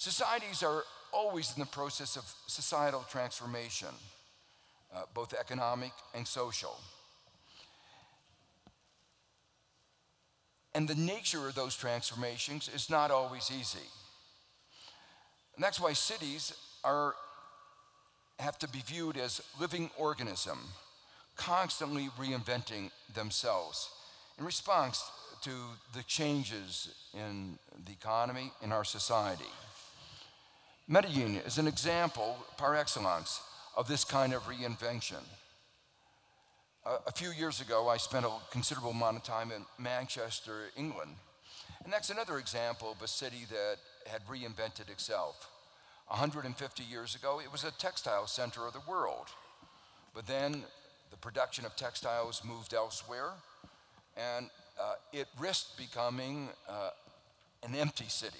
Societies are always in the process of societal transformation, both economic and social. And the nature of those transformations is not always easy. And that's why cities have to be viewed as living organisms, constantly reinventing themselves in response to the changes in the economy, in our society. Medellín is an example par excellence of this kind of reinvention. A few years ago, I spent a considerable amount of time in Manchester, England. And that's another example of a city that had reinvented itself. 150 years ago, it was a textile center of the world. But then the production of textiles moved elsewhere, and it risked becoming an empty city.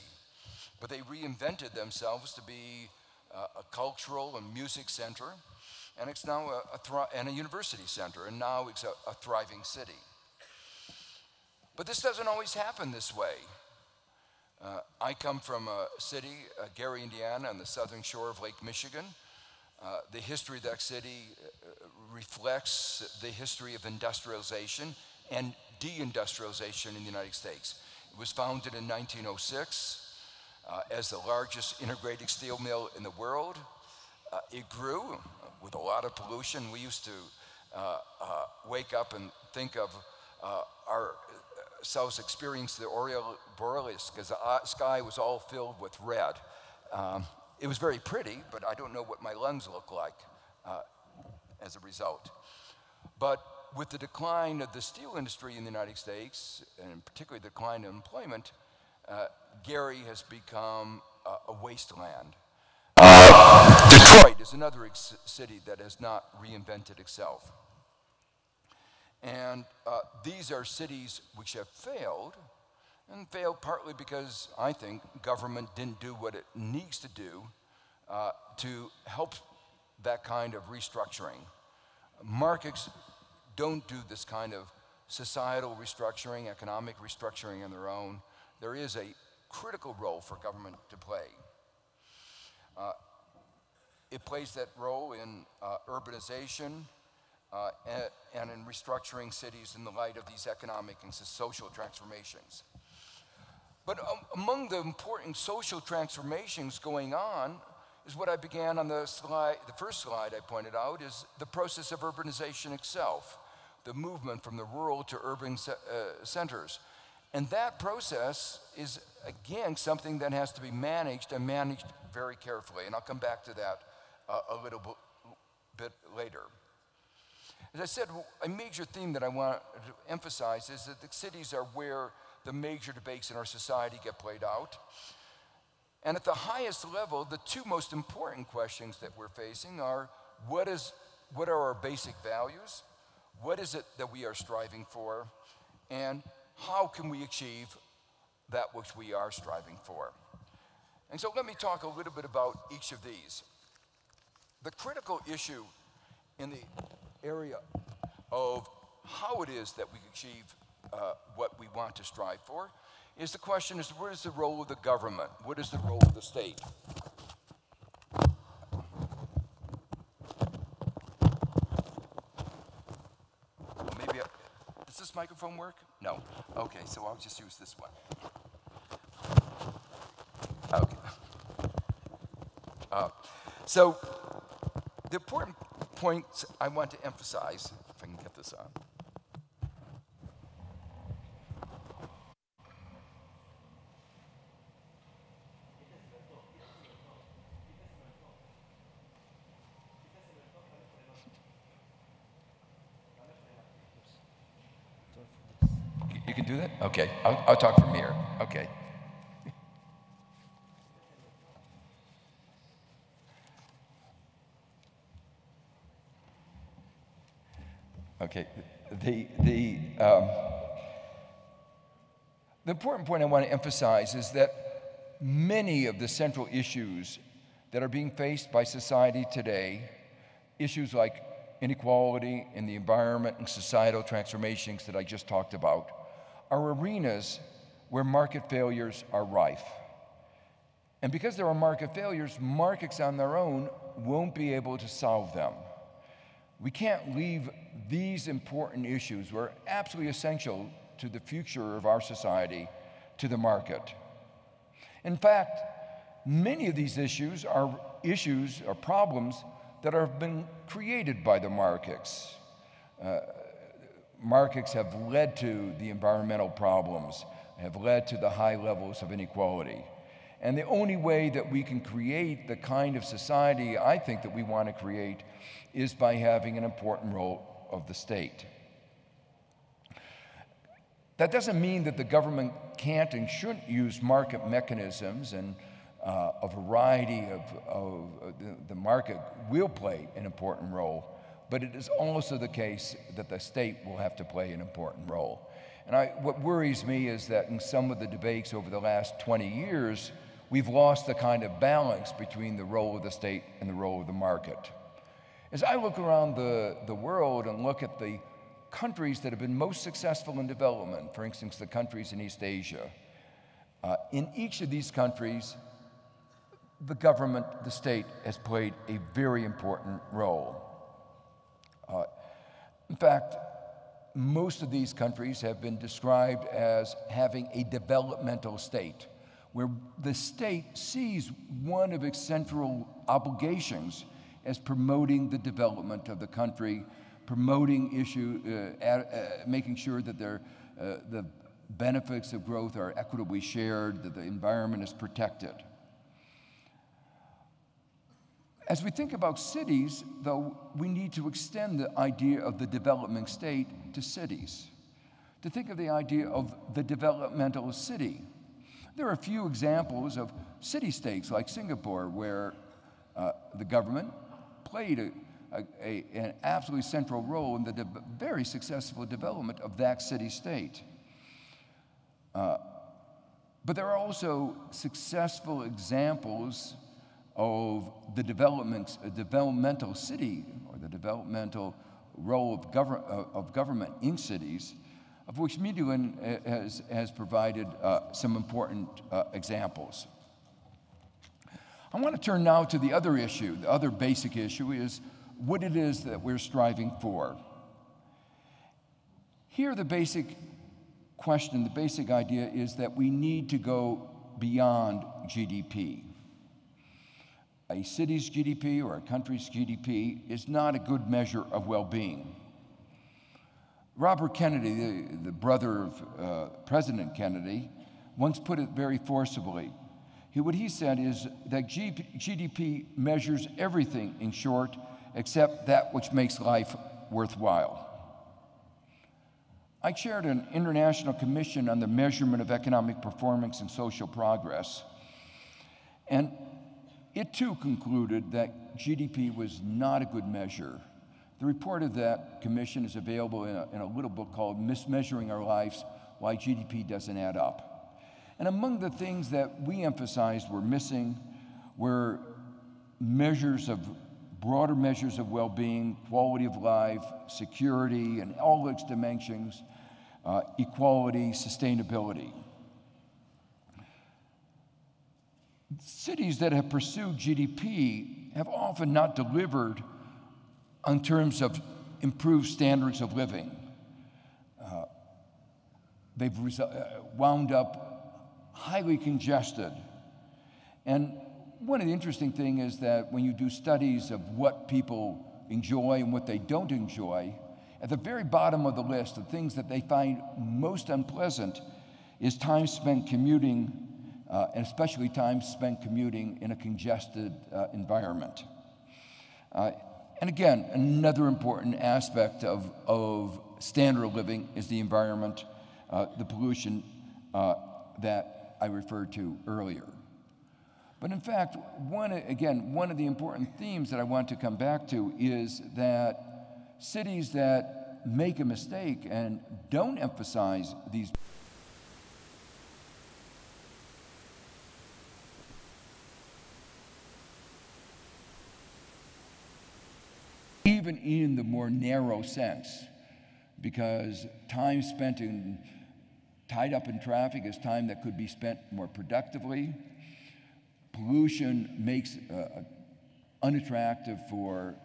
But they reinvented themselves to be a cultural and music center, and it's now a university center, and now it's a thriving city. But this doesn't always happen this way. I come from a city, Gary, Indiana, on the southern shore of Lake Michigan. The history of that city reflects the history of industrialization and deindustrialization in the United States. It was founded in 1906 as the largest integrated steel mill in the world. It grew with a lot of pollution. We used to wake up and think of ourselves experiencing the Aurora Borealis because the sky was all filled with red. It was very pretty, but I don't know what my lungs look like as a result. But with the decline of the steel industry in the United States, and particularly the decline in employment, Gary has become a wasteland. Detroit is another city that has not reinvented itself. And these are cities which have failed, and failed partly because I think government didn't do what it needs to do to help that kind of restructuring. Markets don't do this kind of societal restructuring, economic restructuring on their own. There is a critical role for government to play. It plays that role in urbanization and in restructuring cities in the light of these economic and social transformations. But among the important social transformations going on is what I began on the slide, the first slide I pointed out, is the process of urbanization itself, the movement from the rural to urban centers. And that process is, again, something that has to be managed and managed very carefully. And I'll come back to that a little bit later. As I said, a major theme that I want to emphasize is that the cities are where the major debates in our society get played out. And at the highest level, the two most important questions that we're facing are, what are our basic values? What is it that we are striving for? And how can we achieve that which we are striving for? And so let me talk a little bit about each of these. The critical issue in the area of how it is that we achieve what we want to strive for is the question is, what is the role of the government? What is the role of the state? Maybe, does this microphone work? No. Okay, so I'll just use this one. Okay. So the important points I want to emphasize, if I can get this on. You can do that? Okay, I'll talk from here. Okay. Okay, the important point I want to emphasize is that many of the central issues that are being faced by society today, issues like inequality in the environment and societal transformations that I just talked about, are arenas where market failures are rife. And because there are market failures, markets on their own won't be able to solve them. We can't leave these important issues, which are absolutely essential to the future of our society, to the market. In fact, many of these issues are problems that have been created by the markets. Markets have led to the environmental problems, have led to the high levels of inequality. And the only way that we can create the kind of society I think that we want to create is by having an important role of the state. That doesn't mean that the government can't and shouldn't use market mechanisms, and a variety of the market will play an important role, but it is also the case that the state will have to play an important role. And what worries me is that in some of the debates over the last 20 years, we've lost the kind of balance between the role of the state and the role of the market. As I look around the world and look at the countries that have been most successful in development, for instance, the countries in East Asia, in each of these countries, the government, the state, has played a very important role. In fact, most of these countries have been described as having a developmental state, where the state sees one of its central obligations as promoting the development of the country, promoting making sure that the benefits of growth are equitably shared, that the environment is protected. As we think about cities, though, we need to extend the idea of the developing state to cities, to think of the idea of the developmental city. There are a few examples of city-states like Singapore, where the government played an absolutely central role in the very successful development of that city-state. But there are also successful examples of the developmental city, or the developmental role of government in cities, of which Medellín has provided some important examples. I want to turn now to the other issue. The other basic issue is what it is that we're striving for. Here, the basic question, the basic idea is that we need to go beyond GDP. A city's GDP or a country's GDP is not a good measure of well-being. Robert Kennedy, the brother of President Kennedy, once put it very forcibly. What he said is that GDP measures everything, in short, except that which makes life worthwhile. I chaired an international commission on the measurement of economic performance and social progress, and it too concluded that GDP was not a good measure. The report of that commission is available in a little book called Mismeasuring Our Lives, Why GDP Doesn't Add Up. And among the things that we emphasized were missing were broader measures of well-being, quality of life, security, and all its dimensions, equality, sustainability. Cities that have pursued GDP have often not delivered in terms of improved standards of living. They've wound up highly congested. And one of the interesting things is that when you do studies of what people enjoy and what they don't enjoy, at the very bottom of the list of things that they find most unpleasant is time spent commuting, and especially time spent commuting in a congested environment. And again, another important aspect of standard of living is the environment, the pollution that I referred to earlier. But in fact, one of the important themes that I want to come back to is that cities that make a mistake and don't emphasize these even in the more narrow sense, because time spent tied up in traffic is time that could be spent more productively. pollution makes unattractive for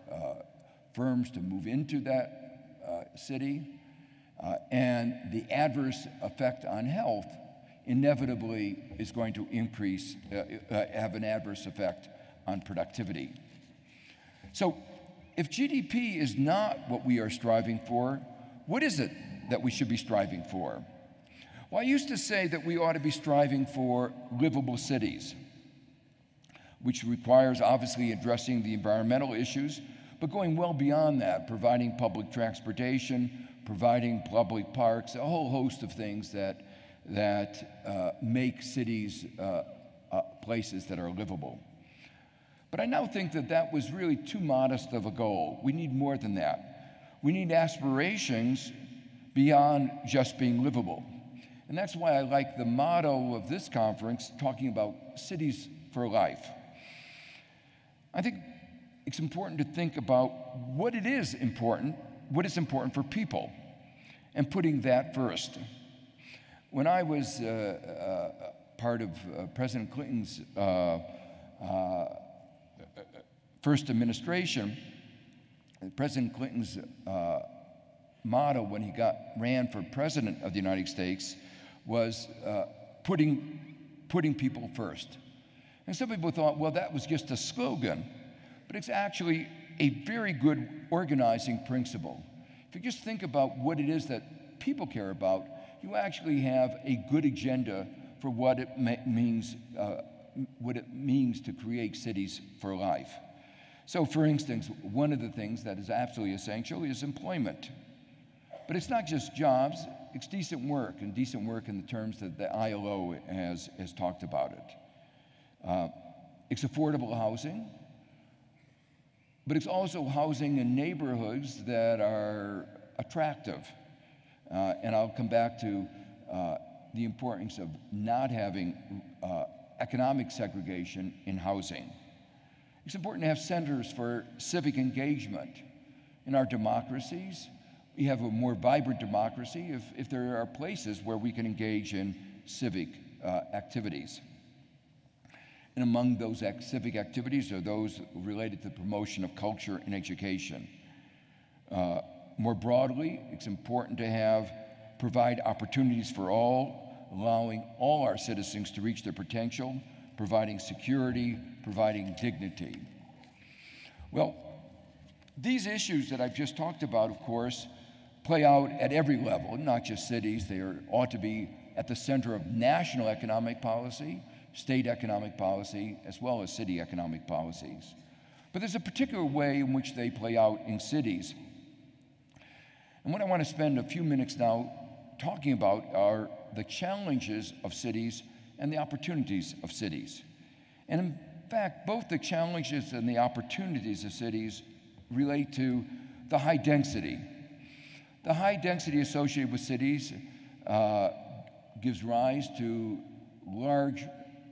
firms to move into that city, and the adverse effect on health inevitably is going to have an adverse effect on productivity. So if GDP is not what we are striving for, what is it that we should be striving for? Well, I used to say that we ought to be striving for livable cities, which requires obviously addressing the environmental issues, but going well beyond that, providing public transportation, providing public parks, a whole host of things that make cities places that are livable. But I now think that that was really too modest of a goal. We need more than that. We need aspirations beyond just being livable. And that's why I like the motto of this conference, talking about cities for life. I think it's important to think about what is important for people, and putting that first. When I was part of President Clinton's first administration, President Clinton's motto when he ran for president of the United States was putting people first. And some people thought, well, that was just a slogan, but it's actually a very good organizing principle. If you just think about what it is that people care about, you actually have a good agenda for what it means to create cities for life. So, for instance, one of the things that is absolutely essential is employment. But it's not just jobs, it's decent work, and decent work in the terms that the ILO has talked about it. It's affordable housing, but it's also housing in neighborhoods that are attractive. And I'll come back to the importance of not having economic segregation in housing. It's important to have centers for civic engagement. In our democracies, we have a more vibrant democracy if there are places where we can engage in civic activities. And among those civic activities are those related to the promotion of culture and education. More broadly, it's important to provide opportunities for all, allowing all our citizens to reach their potential, providing security, providing dignity. Well, these issues that I've just talked about, of course, play out at every level, not just cities. They ought to be at the center of national economic policy, state economic policy, as well as city economic policies. But there's a particular way in which they play out in cities. And what I want to spend a few minutes now talking about are the challenges of cities and the opportunities of cities. And in fact, both the challenges and the opportunities of cities relate to the high density. The high density associated with cities gives rise to large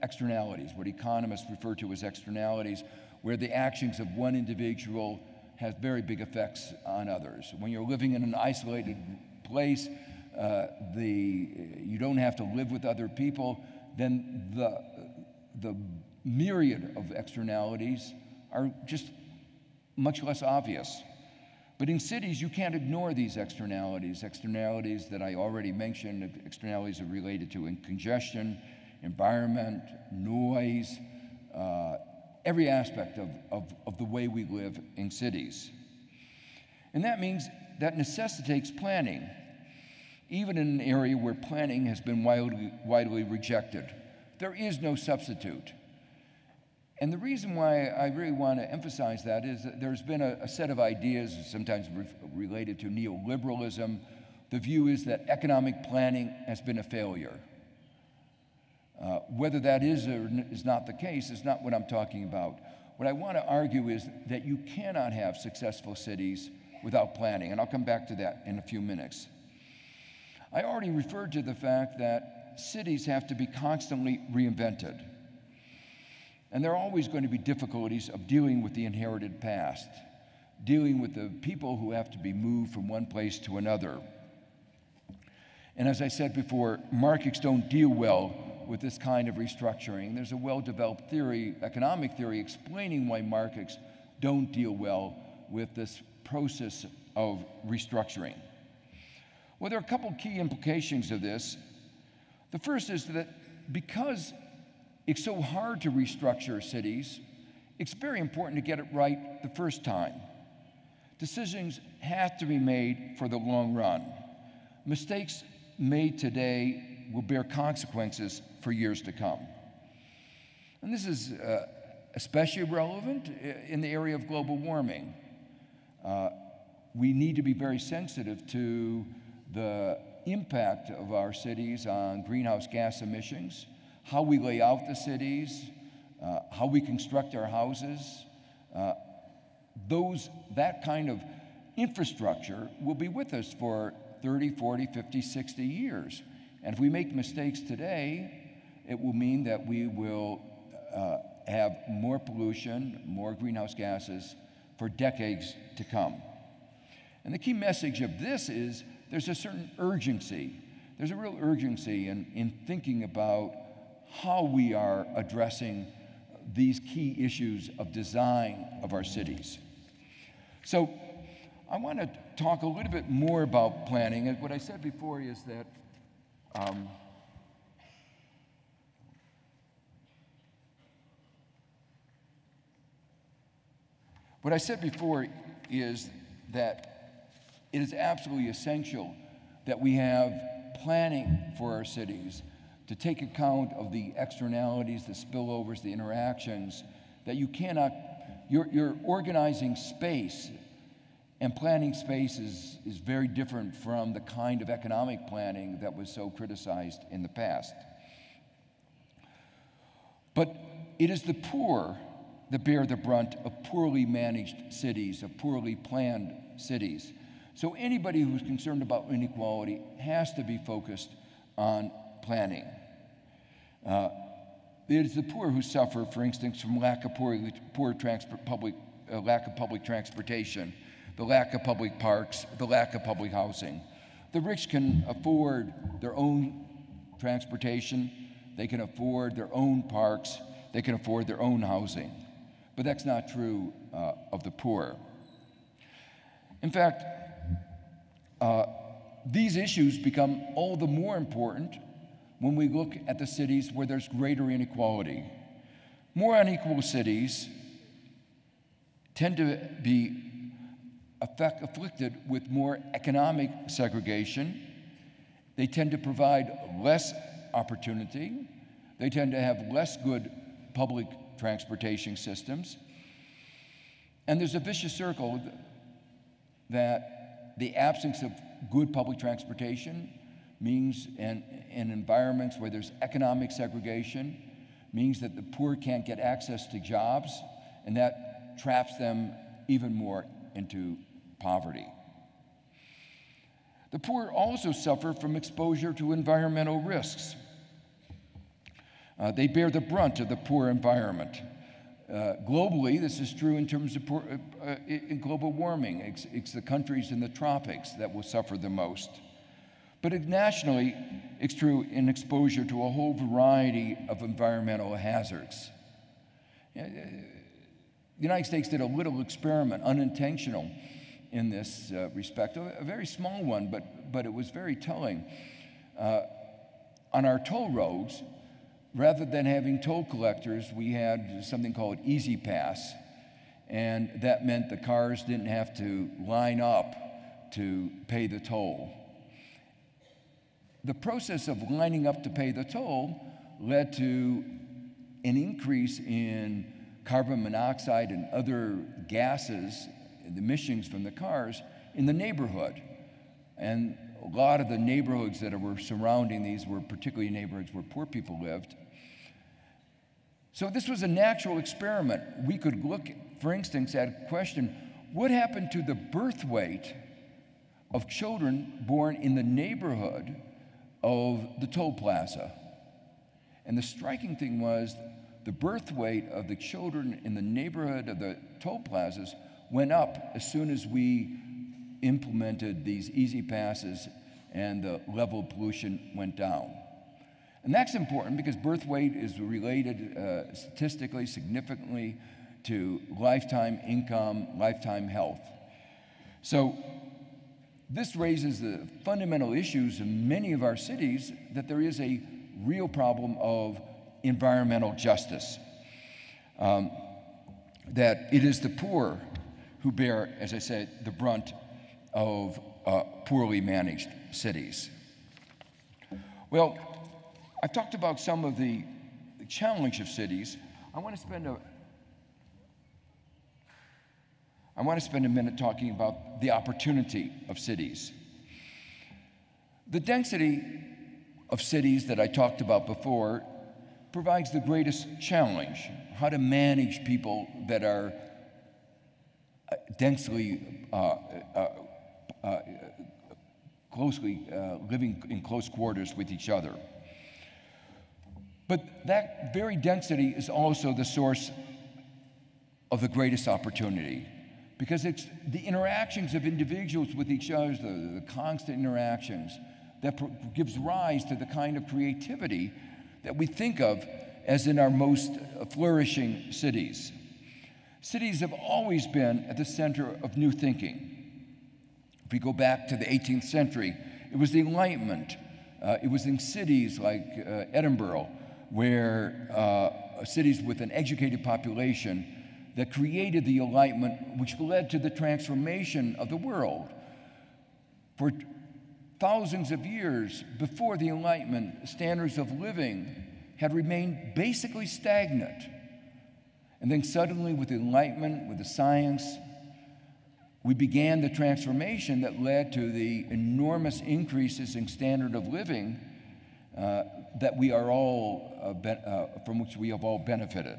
externalities, what economists refer to as externalities, where the actions of one individual have very big effects on others. When you're living in an isolated place, you don't have to live with other people, then the myriad of externalities are just much less obvious. But in cities, you can't ignore these externalities that I already mentioned. Externalities are related to congestion, environment, noise, every aspect of the way we live in cities. And that means that necessitates planning, even in an area where planning has been widely rejected. There is no substitute. And the reason why I really want to emphasize that is that there's been a set of ideas, sometimes related to neoliberalism. The view is that economic planning has been a failure. Whether that is or is not the case is not what I'm talking about. What I want to argue is that you cannot have successful cities without planning, and I'll come back to that in a few minutes. I already referred to the fact that cities have to be constantly reinvented. And there are always going to be difficulties of dealing with the inherited past, dealing with the people who have to be moved from one place to another. And as I said before, markets don't deal well with this kind of restructuring. There's a well-developed theory, economic theory, explaining why markets don't deal well with this process of restructuring. Well, there are a couple key implications of this. The first is that because it's so hard to restructure cities, it's very important to get it right the first time. Decisions have to be made for the long run. Mistakes made today will bear consequences for years to come. And this is especially relevant in the area of global warming. We need to be very sensitive to the impact of our cities on greenhouse gas emissions, how we lay out the cities, how we construct our houses. That kind of infrastructure will be with us for 30, 40, 50, 60 years. And if we make mistakes today, it will mean that we will have more pollution, more greenhouse gases for decades to come. And the key message of this is there's a certain urgency. There's a real urgency in thinking about how we are addressing these key issues of design of our cities. So I want to talk a little bit more about planning. And what I said before is that it is absolutely essential that we have planning for our cities to take account of the externalities, the spillovers, the interactions, that you cannot, you're organizing space, and planning space is very different from the kind of economic planning that was so criticized in the past. But it is the poor that bear the brunt of poorly managed cities, of poorly planned cities. So anybody who's concerned about inequality has to be focused on planning. It is the poor who suffer, for instance, from lack of public transportation, the lack of public parks, the lack of public housing. The rich can afford their own transportation, they can afford their own parks, they can afford their own housing. But that's not true of the poor. In fact, these issues become all the more important when we look at the cities where there's greater inequality. More unequal cities tend to be afflicted with more economic segregation. They tend to provide less opportunity. They tend to have less good public transportation systems. And there's a vicious circle that the absence of good public transportation means, in environments where there's economic segregation, means that the poor can't get access to jobs, and that traps them even more into poverty. The poor also suffer from exposure to environmental risks. They bear the brunt of the poor environment. Globally, this is true in terms of in global warming. It's the countries in the tropics that will suffer the most. But nationally, it's true in exposure to a whole variety of environmental hazards. The United States did a little experiment, unintentional in this respect, a very small one, but it was very telling. On our toll roads, rather than having toll collectors, we had something called Easy Pass, and that meant the cars didn't have to line up to pay the toll. The process of lining up to pay the toll led to an increase in carbon monoxide and other gases, the emissions from the cars, in the neighborhood. And a lot of the neighborhoods that were surrounding these were particularly neighborhoods where poor people lived. So this was a natural experiment. We could look, for instance, at a question, what happened to the birth weight of children born in the neighborhood of the toll plaza? And the striking thing was the birth weight of the children in the neighborhood of the toll plazas went up as soon as we implemented these easy passes and the level of pollution went down. And that's important because birth weight is related statistically significantly to lifetime income, lifetime health. So this raises the fundamental issues in many of our cities that there is a real problem of environmental justice. That it is the poor who bear, as I said, the brunt of poorly managed cities. Well, I've talked about some of the challenge of cities. I want to spend a minute talking about the opportunity of cities. The density of cities that I talked about before provides the greatest challenge, how to manage people that are densely, closely living in close quarters with each other. But that very density is also the source of the greatest opportunity, because it's the interactions of individuals with each other, the constant interactions, that gives rise to the kind of creativity that we think of as in our most flourishing cities. Cities have always been at the center of new thinking. If we go back to the 18th century, it was the Enlightenment. It was in cities like Edinburgh, where cities with an educated population that created the Enlightenment, which led to the transformation of the world. For thousands of years before the Enlightenment, standards of living had remained basically stagnant. And then suddenly, with the Enlightenment, with the science, we began the transformation that led to the enormous increases in standard of living that we are all from which we have all benefited.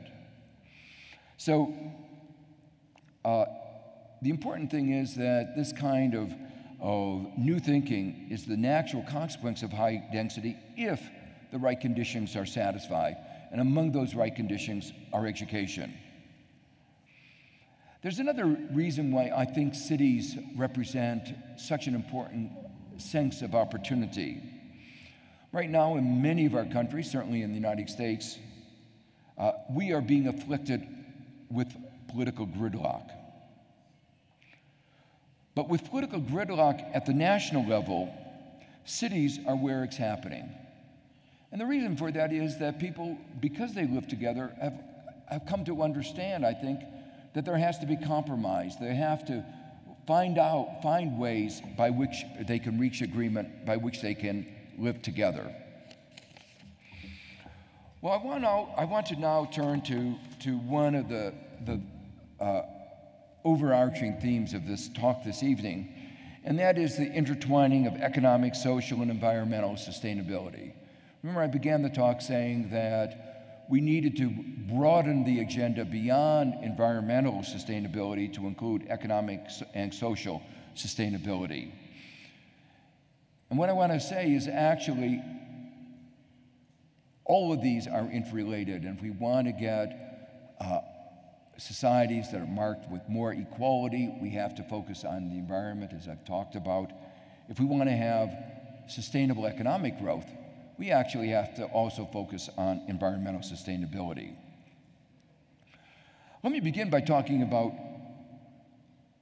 So the important thing is that this kind of new thinking is the natural consequence of high density if the right conditions are satisfied. And among those right conditions are education. There's another reason why I think cities represent such an important sense of opportunity. Right now, in many of our countries, certainly in the United States, we are being afflicted with political gridlock. But with political gridlock at the national level, cities are where it's happening. And the reason for that is that people, because they live together, have come to understand, I think, that there has to be compromise. They have to find ways by which they can reach agreement, by which they can live together. Well, I want to now turn to one of the overarching themes of this talk this evening, and that is the intertwining of economic, social, and environmental sustainability. Remember, I began the talk saying that we needed to broaden the agenda beyond environmental sustainability to include economic and social sustainability. And what I want to say is actually all of these are interrelated, and if we want to get societies that are marked with more equality, we have to focus on the environment, as I've talked about. If we want to have sustainable economic growth, we actually have to also focus on environmental sustainability. Let me begin by talking about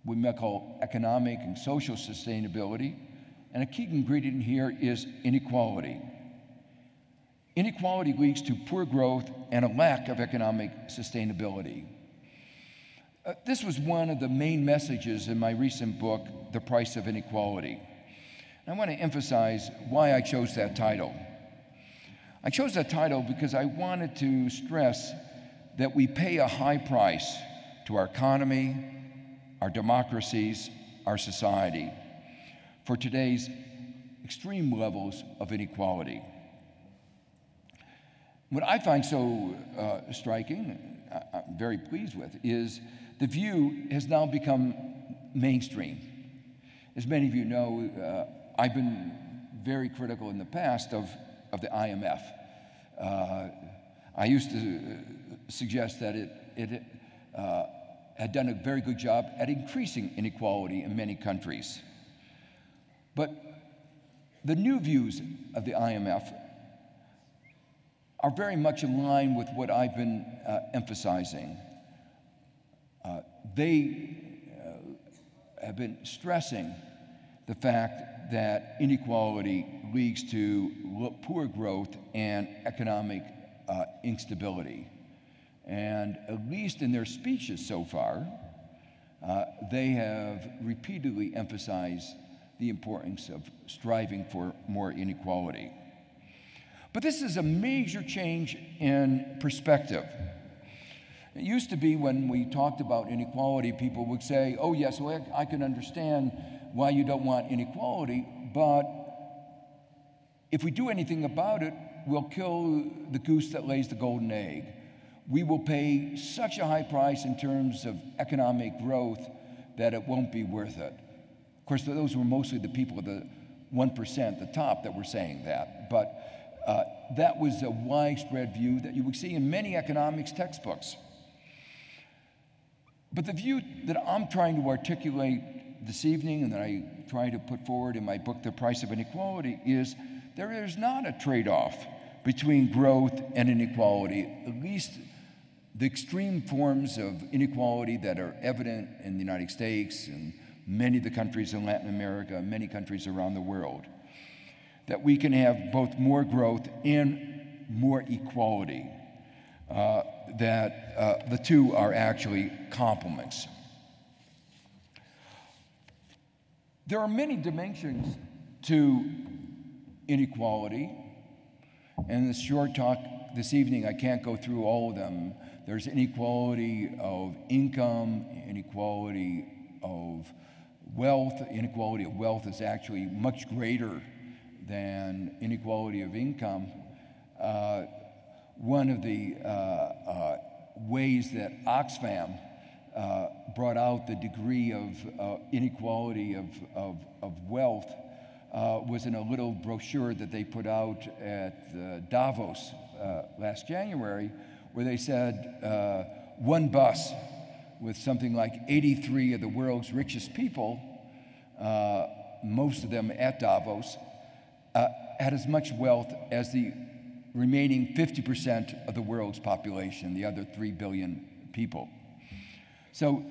what we might call economic and social sustainability, and a key ingredient here is inequality. Inequality leads to poor growth and a lack of economic sustainability. This was one of the main messages in my recent book, The Price of Inequality. And I want to emphasize why I chose that title. I chose that title because I wanted to stress that we pay a high price to our economy, our democracies, our society for today's extreme levels of inequality. What I find so striking, I'm very pleased with, is the view has now become mainstream. As many of you know, I've been very critical in the past of the IMF. I used to suggest that it had done a very good job at increasing inequality in many countries. But the new views of the IMF are very much in line with what I've been emphasizing. They have been stressing the fact that inequality leads to poor growth and economic instability. And at least in their speeches so far, they have repeatedly emphasized the importance of striving for more inequality. But this is a major change in perspective. It used to be when we talked about inequality, people would say, oh yes, well, I can understand why you don't want inequality, but if we do anything about it, we'll kill the goose that lays the golden egg. We will pay such a high price in terms of economic growth that it won't be worth it. Of course, those were mostly the people of the 1%, the top, that were saying that. But that was a widespread view that you would see in many economics textbooks. But the view that I'm trying to articulate this evening and that I try to put forward in my book, The Price of Inequality, is there is not a trade-off between growth and inequality, at least the extreme forms of inequality that are evident in the United States and many of the countries in Latin America, and many countries around the world, that we can have both more growth and more equality, that the two are actually complements. There are many dimensions to inequality, and in this short talk this evening, I can't go through all of them. There's inequality of income, inequality of wealth. Inequality of wealth is actually much greater than inequality of income. One of the ways that Oxfam brought out the degree of inequality of wealth was in a little brochure that they put out at Davos last January, where they said one bus with something like 83 of the world's richest people, most of them at Davos, had as much wealth as the remaining 50% of the world's population, the other 3 billion people. So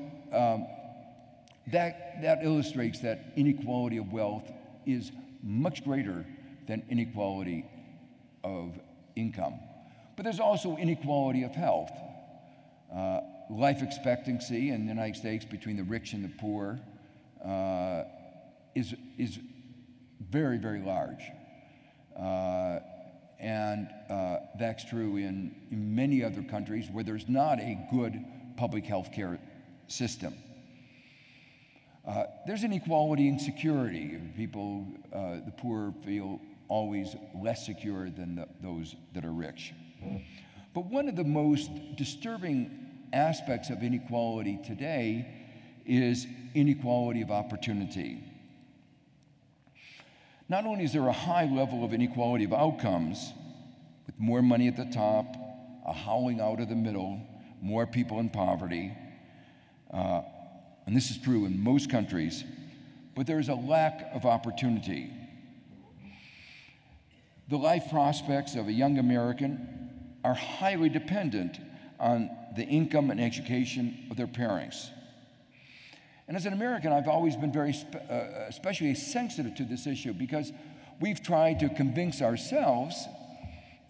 that illustrates that inequality of wealth is much greater than inequality of income. But there's also inequality of health. Life expectancy in the United States between the rich and the poor is very, very large. And that's true in many other countries where there's not a good public health care system. There's inequality in security. People, the poor, feel always less secure than those that are rich. But one of the most disturbing aspects of inequality today is inequality of opportunity. Not only is there a high level of inequality of outcomes, with more money at the top, a howling out of the middle, more people in poverty, and this is true in most countries, but there's a lack of opportunity. The life prospects of a young American are highly dependent on the income and education of their parents. And as an American, I've always been very especially sensitive to this issue because we've tried to convince ourselves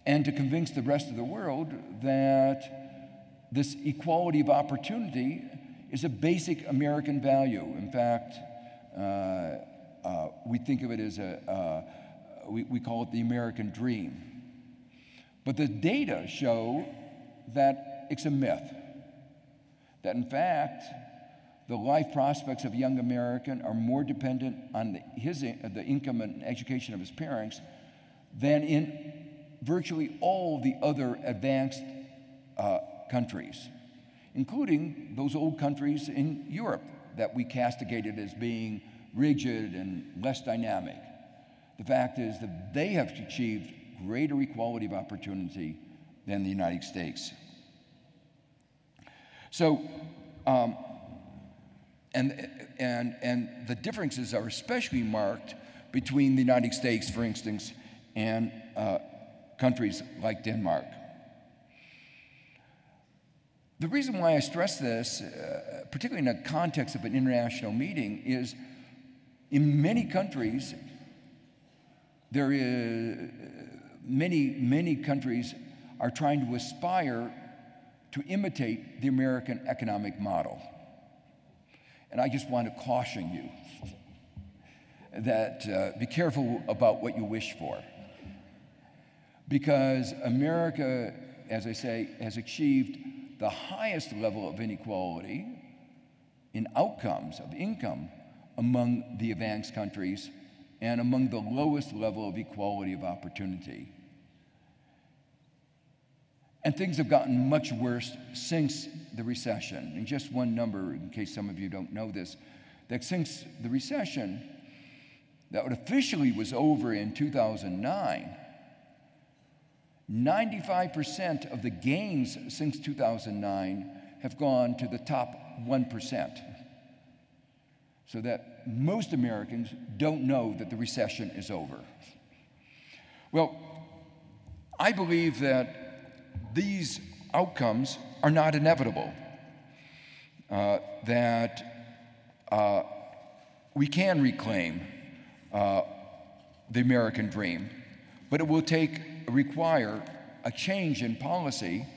and to convince the rest of the world that this equality of opportunity is a basic American value. In fact, we think of it as we call it the American dream. But the data show that it's a myth. That in fact, the life prospects of a young American are more dependent on the income and education of his parents than in virtually all the other advanced countries, including those old countries in Europe that we castigated as being rigid and less dynamic. The fact is that they have achieved greater equality of opportunity than the United States. So, and the differences are especially marked between the United States, for instance, and countries like Denmark. The reason why I stress this, particularly in the context of an international meeting, is in many countries, many countries are trying to aspire to imitate the American economic model. And I just want to caution you that be careful about what you wish for. Because America, as I say, has achieved the highest level of inequality in outcomes of income among the advanced countries and among the lowest level of equality of opportunity. And things have gotten much worse since the recession. And just one number, in case some of you don't know this, that since the recession, that officially was over in 2009, 95% of the gains since 2009 have gone to the top 1%. So that most Americans don't know that the recession is over. Well, I believe that these outcomes are not inevitable, that we can reclaim the American dream, but it will require a change in policy.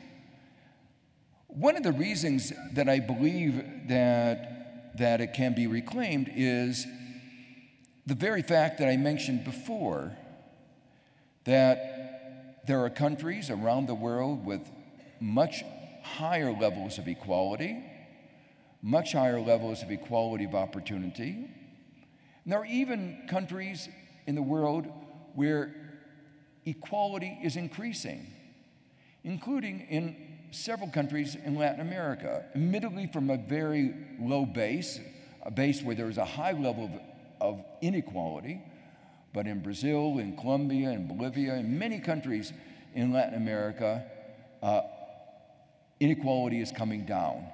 One of the reasons that I believe that it can be reclaimed is the very fact that I mentioned before, that there are countries around the world with much higher levels of equality, much higher levels of equality of opportunity. And there are even countries in the world where equality is increasing, including in several countries in Latin America, admittedly from a very low base, a base where there is a high level of inequality, but in Brazil, in Colombia, in Bolivia, in many countries in Latin America, inequality is coming down.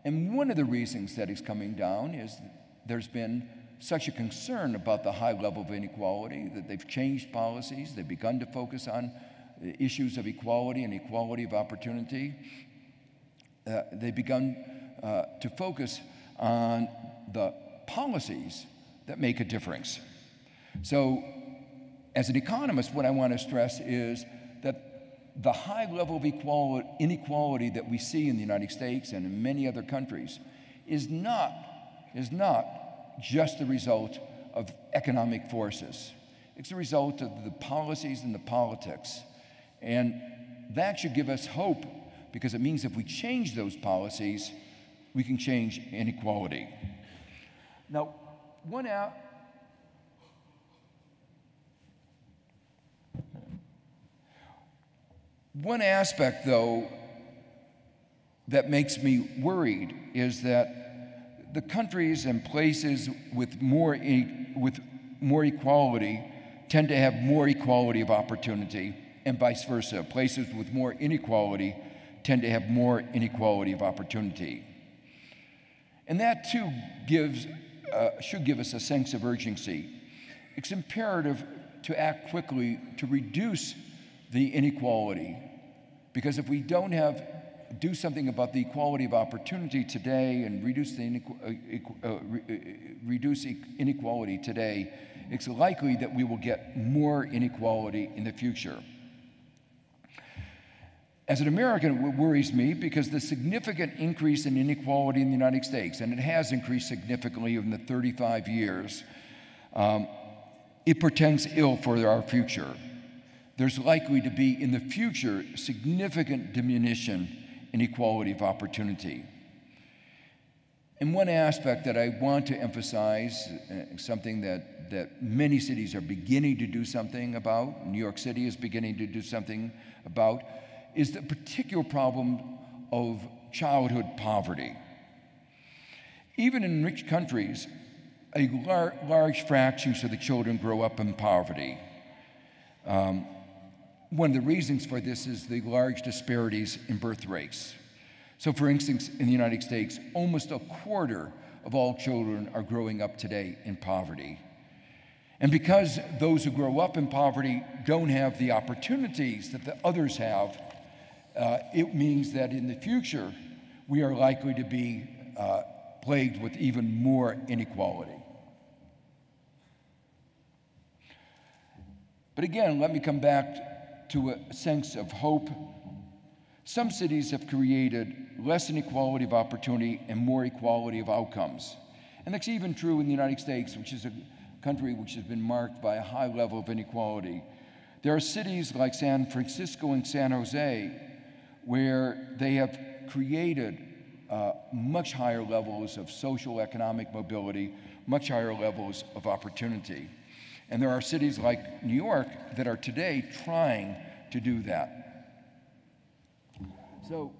And one of the reasons that it's coming down is there's been such a concern about the high level of inequality that they've changed policies, they've begun to focus on the issues of equality and equality of opportunity. They've begun to focus on the policies that make a difference. So, as an economist, what I want to stress is that the high level of inequality that we see in the United States and in many other countries is not just the result of economic forces. It's the result of the policies and the politics. And that should give us hope, because it means if we change those policies, we can change inequality. Now, one aspect, though, that makes me worried is that the countries and places with more equality tend to have more equality of opportunity, and vice versa. Places with more inequality tend to have more inequality of opportunity. And that, too, should give us a sense of urgency. It's imperative to act quickly to reduce the inequality, because if we don't do something about the equality of opportunity today and reduce inequality today, it's likely that we will get more inequality in the future. As an American, it worries me because the significant increase in inequality in the United States, and it has increased significantly in the 35 years, it portends ill for our future. There's likely to be, in the future, significant diminution in equality of opportunity. And one aspect that I want to emphasize, something that many cities are beginning to do something about, New York City is beginning to do something about, is the particular problem of childhood poverty. Even in rich countries, a large fraction of the children grow up in poverty. One of the reasons for this is the large disparities in birth rates. So, for instance, in the United States, almost a quarter of all children are growing up today in poverty. And because those who grow up in poverty don't have the opportunities that the others have, it means that in the future, we are likely to be plagued with even more inequality. But again, let me come back to a sense of hope. Some cities have created less inequality of opportunity and more equality of outcomes. And that's even true in the United States, which is a country which has been marked by a high level of inequality. There are cities like San Francisco and San Jose where they have created much higher levels of social economic mobility, much higher levels of opportunity. And there are cities like New York that are today trying to do that. So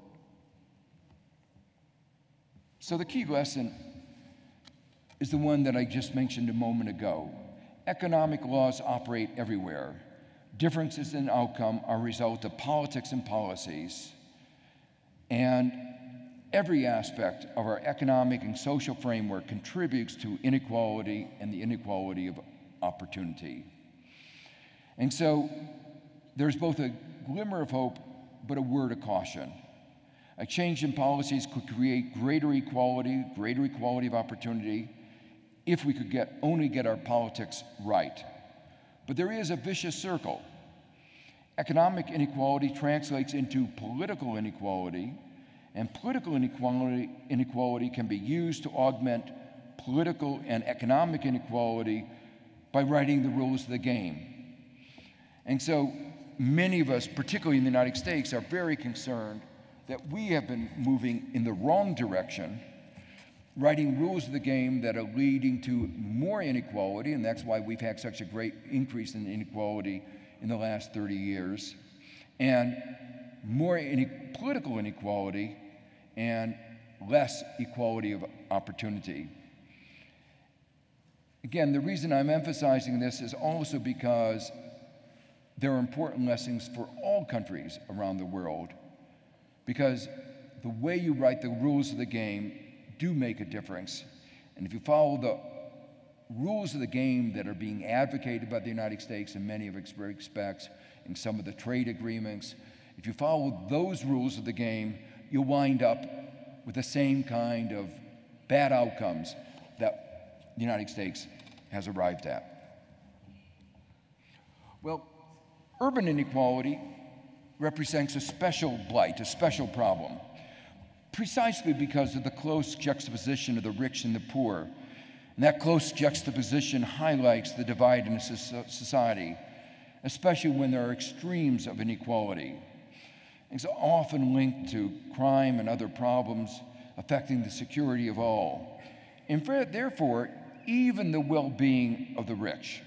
the key lesson is the one that I just mentioned a moment ago. Economic laws operate everywhere. Differences in outcome are a result of politics and policies. And every aspect of our economic and social framework contributes to inequality and the inequality of opportunity. And so there's both a glimmer of hope, but a word of caution. A change in policies could create greater equality of opportunity, if we could only get our politics right. But there is a vicious circle. Economic inequality translates into political inequality, and political inequality can be used to augment political and economic inequality by writing the rules of the game. And so many of us, particularly in the United States, are very concerned that we have been moving in the wrong direction, writing rules of the game that are leading to more inequality, and that's why we've had such a great increase in inequality in the last 30 years, and more political inequality and less equality of opportunity. Again, the reason I'm emphasizing this is also because there are important lessons for all countries around the world, because the way you write the rules of the game do make a difference. And if you follow the rules of the game that are being advocated by the United States in many of its respects, in some of the trade agreements, if you follow those rules of the game, you'll wind up with the same kind of bad outcomes that the United States has arrived at. Well, urban inequality represents a special blight, a special problem, precisely because of the close juxtaposition of the rich and the poor. And that close juxtaposition highlights the divide in a society, especially when there are extremes of inequality. It's often linked to crime and other problems affecting the security of all, and therefore, even the well-being of the rich.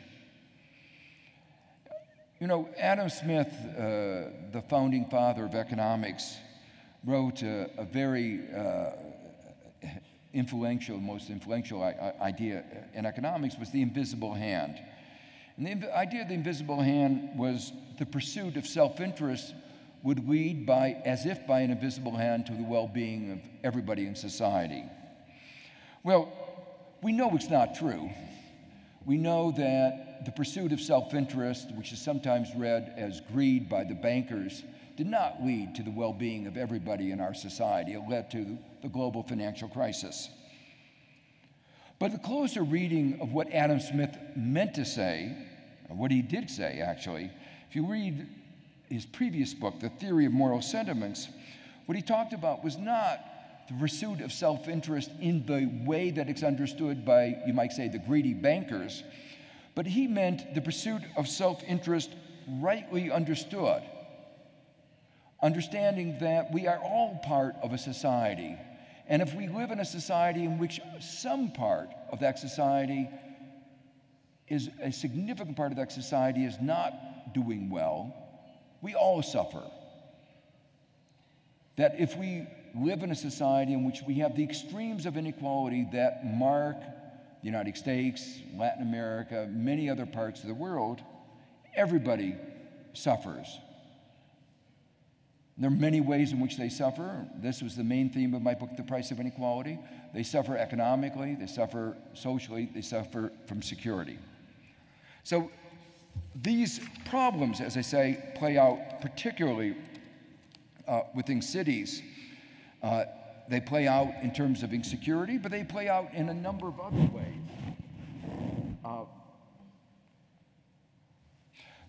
You know, Adam Smith, the founding father of economics, wrote a very most influential idea in economics was the invisible hand. And the idea of the invisible hand was the pursuit of self-interest would lead as if by an invisible hand to the well-being of everybody in society. Well, we know it's not true. We know that the pursuit of self-interest, which is sometimes read as greed by the bankers, did not lead to the well-being of everybody in our society. It led to the global financial crisis. But the closer reading of what Adam Smith meant to say, or what he did say actually, if you read his previous book, The Theory of Moral Sentiments, what he talked about was not the pursuit of self-interest in the way that it's understood by, you might say, the greedy bankers, but he meant the pursuit of self-interest rightly understood, understanding that we are all part of a society, and if we live in a society in which some part of that society is a significant part of that society is not doing well, we all suffer. That if we live in a society in which we have the extremes of inequality that mark the United States, Latin America, many other parts of the world, everybody suffers. There are many ways in which they suffer. This was the main theme of my book, The Price of Inequality. They suffer economically, they suffer socially, they suffer from security. So these problems, as I say, play out particularly within cities. They play out in terms of insecurity, but they play out in a number of other ways.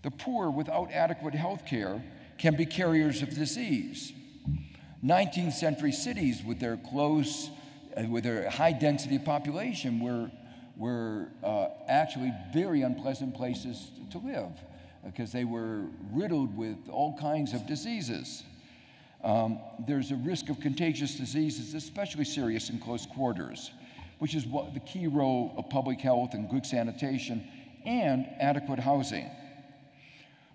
The poor without adequate health care can be carriers of disease. 19th century cities with their high density population were actually very unpleasant places to live because they were riddled with all kinds of diseases. There's a risk of contagious diseases, especially serious in close quarters, which is what the key role of public health and good sanitation and adequate housing.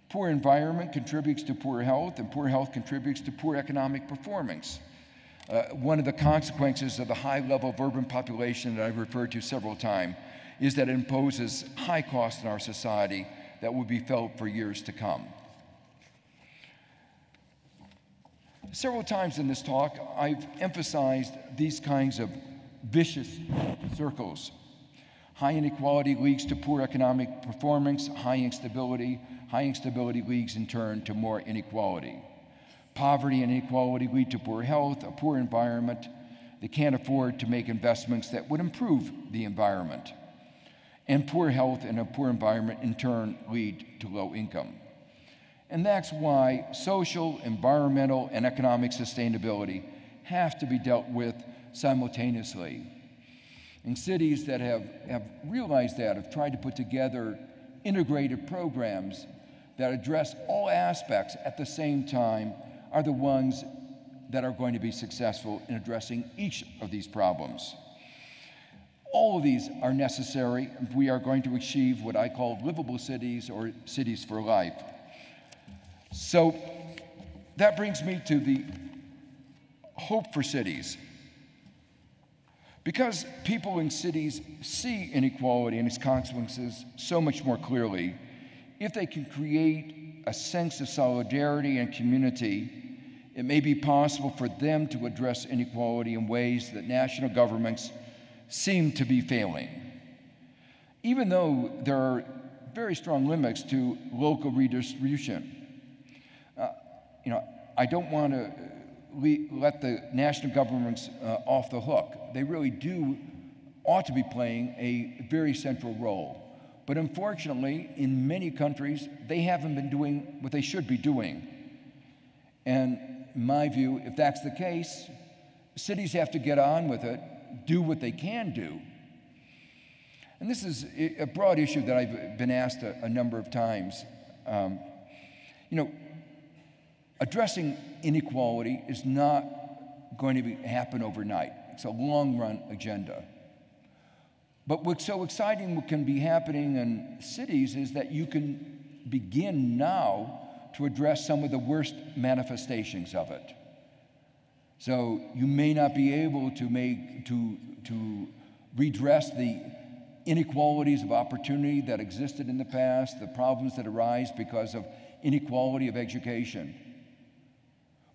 Poor environment contributes to poor health, and poor health contributes to poor economic performance. One of the consequences of the high level of urban population that I've referred to several times is that it imposes high costs in our society that will be felt for years to come. Several times in this talk, I've emphasized these kinds of vicious circles. High inequality leads to poor economic performance, high instability leads in turn to more inequality. Poverty and inequality lead to poor health, a poor environment. They can't afford to make investments that would improve the environment. And poor health and a poor environment in turn lead to low income. And that's why social, environmental, and economic sustainability have to be dealt with simultaneously. And cities that have realized that, have tried to put together integrated programs that address all aspects at the same time, are the ones that are going to be successful in addressing each of these problems. All of these are necessary if we are going to achieve what I call livable cities or cities for life. So that brings me to the hope for cities. Because people in cities see inequality and its consequences so much more clearly, if they can create a sense of solidarity and community, it may be possible for them to address inequality in ways that national governments seem to be failing. Even though there are very strong limits to local redistribution. I don't want to let the national governments off the hook. They really ought to be playing a very central role. But unfortunately, in many countries, they haven't been doing what they should be doing. And in my view, if that's the case, cities have to get on with it, do what they can do. And this is a broad issue that I've been asked a number of times. Addressing inequality is not going to happen overnight. It's a long-run agenda. But what's so exciting, what can be happening in cities, is that you can begin now to address some of the worst manifestations of it. So you may not be able to redress the inequalities of opportunity that existed in the past, the problems that arise because of inequality of education.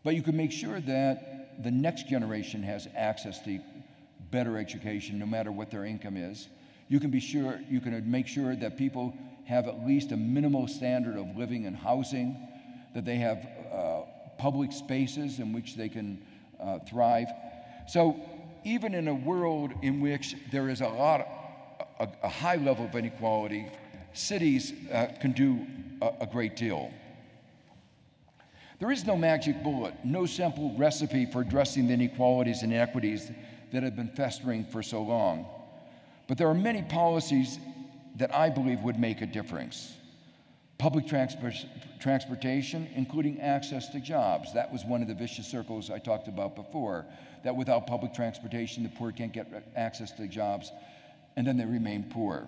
But you can make sure that the next generation has access to better education, no matter what their income is. You can make sure that people have at least a minimal standard of living and housing, that they have public spaces in which they can thrive. So even in a world in which there is a high level of inequality, cities can do a great deal. There is no magic bullet, no simple recipe for addressing the inequalities and inequities that have been festering for so long. But there are many policies that I believe would make a difference. Public transportation, including access to jobs. That was one of the vicious circles I talked about before, that without public transportation, the poor can't get access to jobs, and then they remain poor.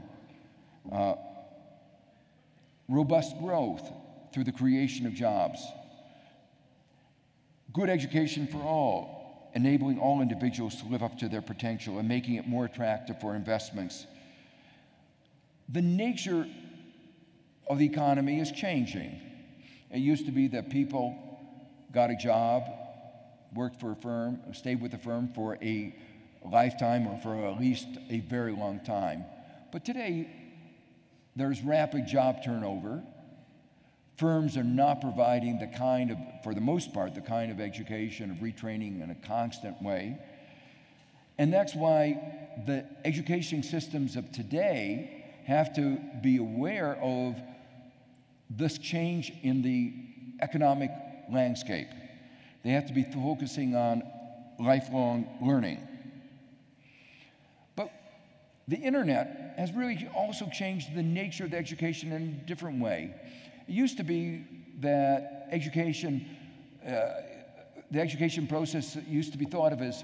Robust growth through the creation of jobs. Good education for all, enabling all individuals to live up to their potential and making it more attractive for investments. The nature of the economy is changing. It used to be that people got a job, worked for a firm, stayed with the firm for a lifetime or for at least a very long time. But today, there's rapid job turnover. Firms are not providing for the most part, the kind of education, of retraining in a constant way. And that's why the education systems of today have to be aware of this change in the economic landscape. They have to be focusing on lifelong learning. But the internet has really also changed the nature of the education in a different way. It used to be that the education process used to be thought of as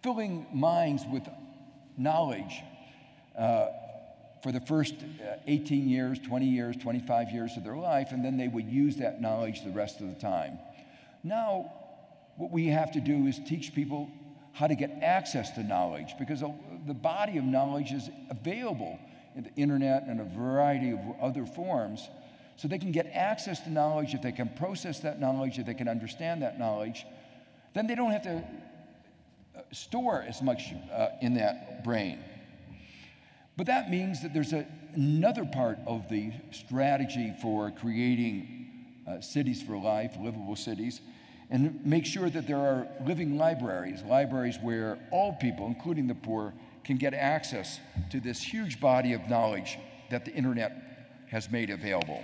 filling minds with knowledge for the first 18 years, 20 years, 25 years of their life, and then they would use that knowledge the rest of the time. Now, what we have to do is teach people how to get access to knowledge, because the body of knowledge is available in the internet and a variety of other forms. So they can get access to knowledge. If they can process that knowledge, if they can understand that knowledge, then they don't have to store as much in that brain. But that means that there's another part of the strategy for creating cities for life, livable cities, and make sure that there are living libraries where all people, including the poor, can get access to this huge body of knowledge that the internet has made available.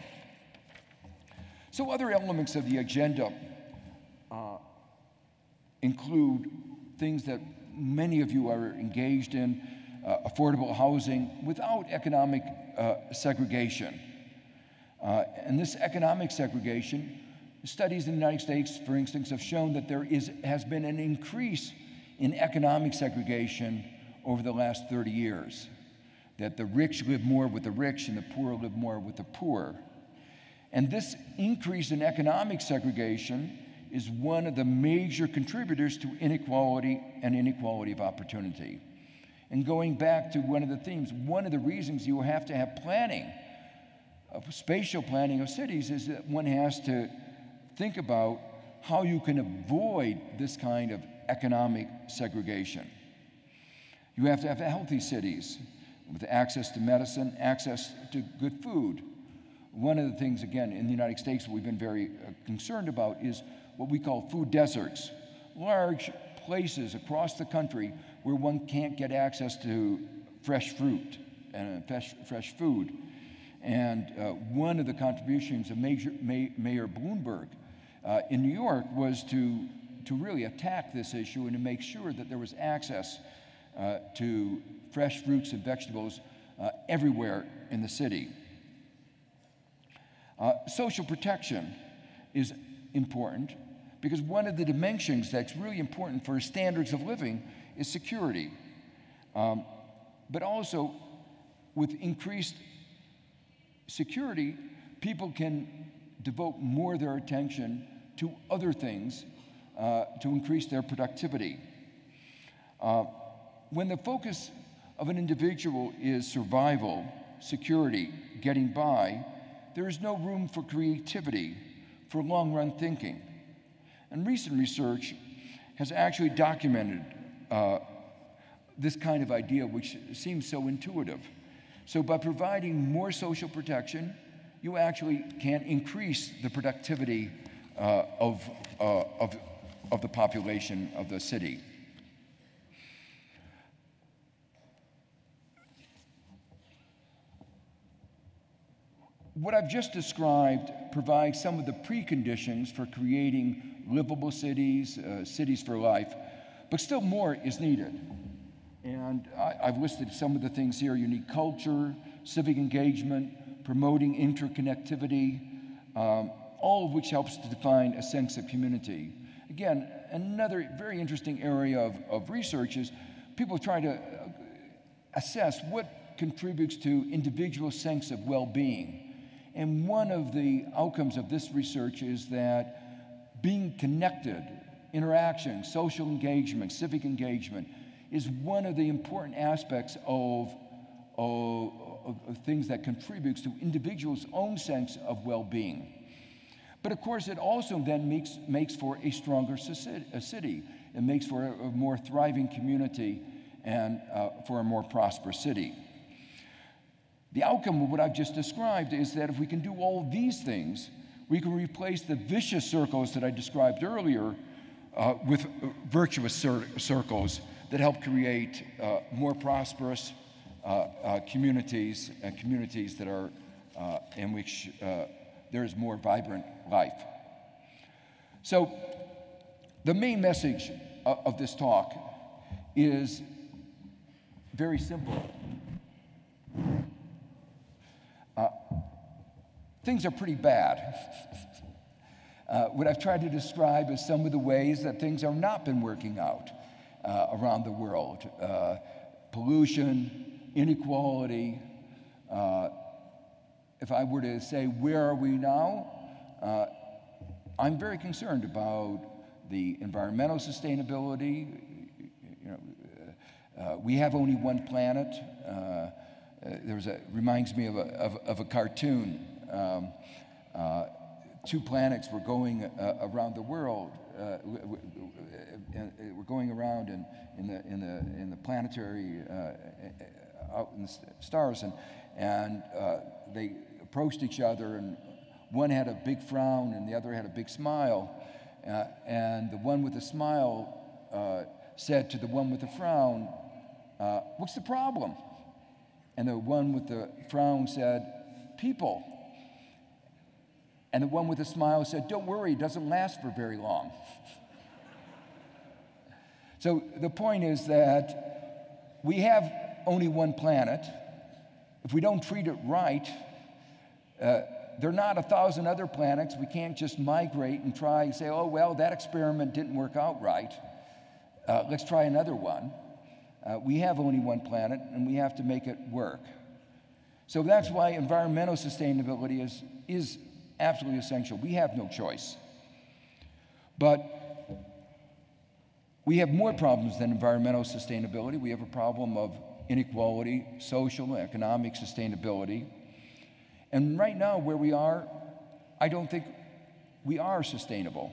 So other elements of the agenda include things that many of you are engaged in, affordable housing without economic segregation. And this economic segregation, studies in the United States, for instance, have shown that there has been an increase in economic segregation over the last 30 years, that the rich live more with the rich and the poor live more with the poor. And this increase in economic segregation is one of the major contributors to inequality and inequality of opportunity. And going back to one of the themes, one of the reasons you have to have planning, spatial planning of cities, is that one has to think about how you can avoid this kind of economic segregation. You have to have healthy cities with access to medicine, access to good food. One of the things, again, in the United States we've been very concerned about is what we call food deserts, large places across the country where one can't get access to fresh fruit and fresh food. And one of the contributions of Mayor Bloomberg in New York was to really attack this issue and to make sure that there was access to fresh fruits and vegetables everywhere in the city. Social protection is important because one of the dimensions that's really important for standards of living is security. But also, with increased security, people can devote more of their attention to other things to increase their productivity. When the focus of an individual is survival, security, getting by, there is no room for creativity, for long-run thinking. And recent research has actually documented this kind of idea, which seems so intuitive. So by providing more social protection, you actually can increase the productivity of the population of the city. What I've just described provides some of the preconditions for creating livable cities, cities for life, but still more is needed. And I've listed some of the things here. You need culture, civic engagement, promoting interconnectivity, all of which helps to define a sense of community. Again, another very interesting area of research is people try to assess what contributes to individual sense of well-being. And one of the outcomes of this research is that being connected, interaction, social engagement, civic engagement, is one of the important aspects of things that contributes to individuals' own sense of well-being. But of course, it also then makes for a stronger city. It makes for a more thriving community and for a more prosperous city. The outcome of what I've just described is that if we can do all these things, we can replace the vicious circles that I described earlier with virtuous circles that help create more prosperous communities, and communities that are in which there is more vibrant life. So the main message of this talk is very simple. Things are pretty bad. What I've tried to describe is some of the ways that things have not been working out around the world. Pollution, inequality. If I were to say, where are we now? I'm very concerned about the environmental sustainability. We have only one planet. Reminds me of a cartoon. Two planets were going around the world. We're going around in the planetary out in the stars, and they approached each other, and one had a big frown and the other had a big smile, and the one with the smile said to the one with the frown, "What's the problem?" And the one with the frown said, "People." And the one with the smile said, "Don't worry, it doesn't last for very long." So the point is that we have only one planet. If we don't treat it right, there are not 1,000 other planets. We can't just migrate and try and say, "Oh, well, that experiment didn't work out right. Let's try another one." We have only one planet, and we have to make it work. So that's why environmental sustainability is absolutely essential. We have no choice. But we have more problems than environmental sustainability. We have a problem of inequality, social and economic sustainability. And right now, where we are, I don't think we are sustainable.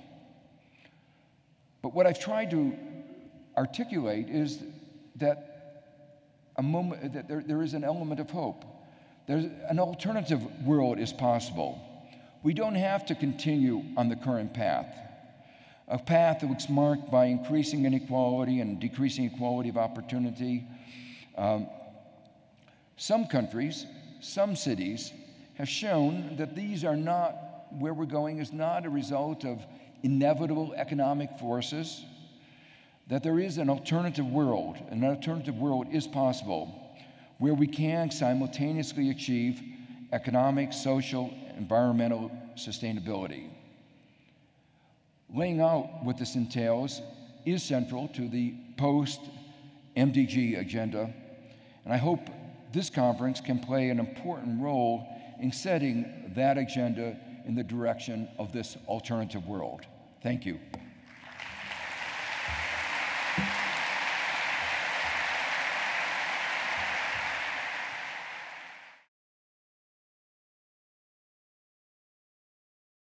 But what I've tried to articulate is that there is an element of hope. There's an alternative world is possible. We don't have to continue on the current path, a path that was marked by increasing inequality and decreasing equality of opportunity. Some countries, some cities have shown that these are not, where we're going is not a result of inevitable economic forces, that there is an alternative world. An alternative world is possible where we can simultaneously achieve economic, social, environmental sustainability. Laying out what this entails is central to the post-MDG agenda, and I hope this conference can play an important role in setting that agenda in the direction of this alternative world. Thank you.